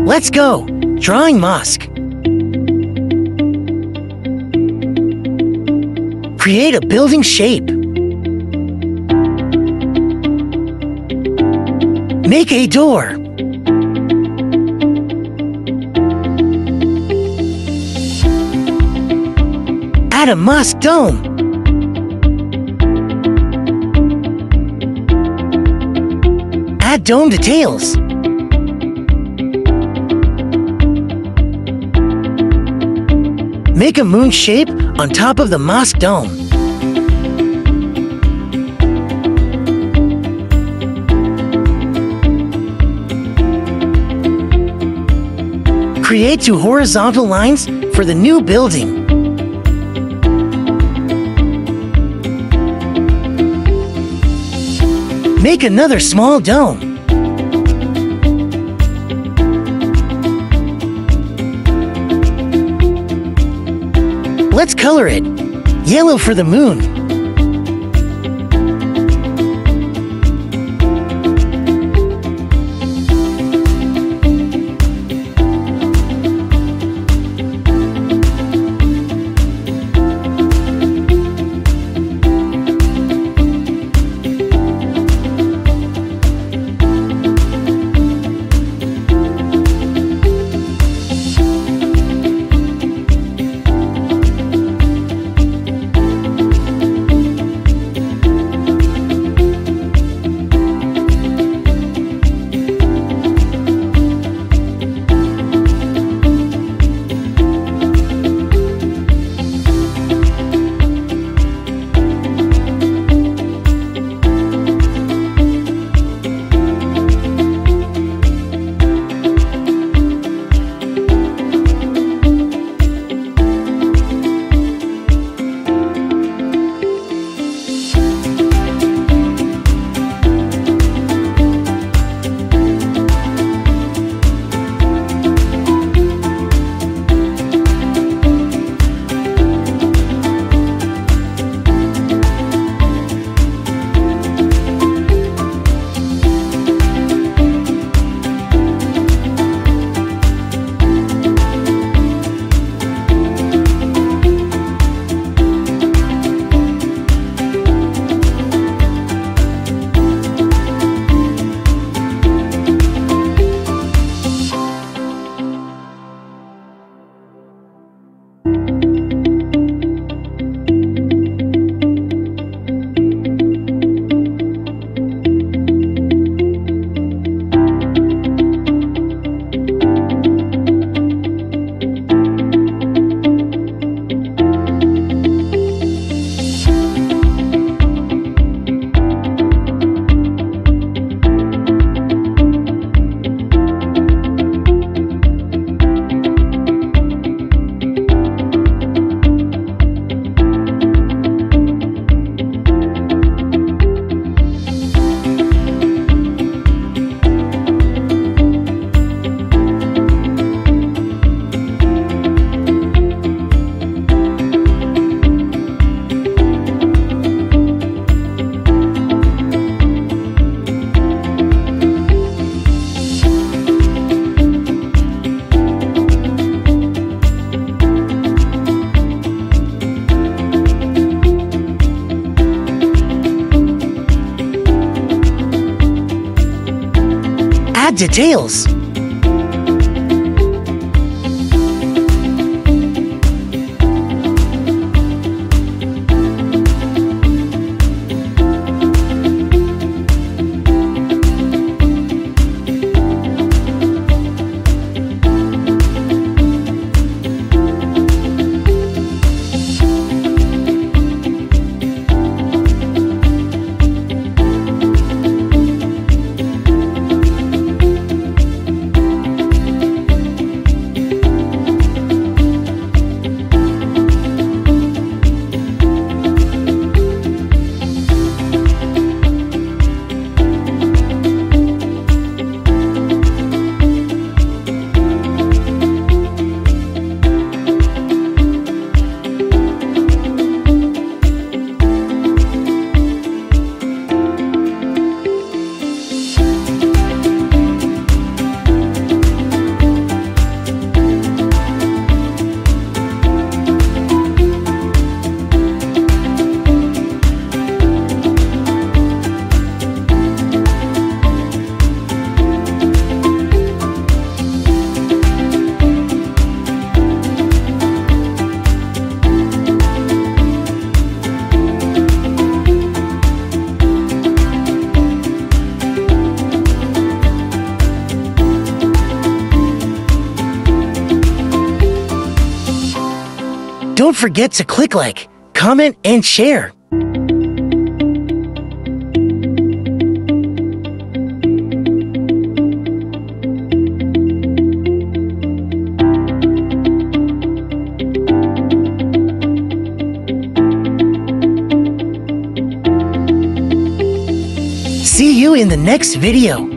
Let's go! Drawing mosque. Create a building shape. Make a door. Add a mosque dome. Add dome details. Make a moon shape on top of the mosque dome. Create two horizontal lines for the new building. Make another small dome. Let's color it. Yellow for the moon. Add details. forget to click like, comment, and share. See you in the next video.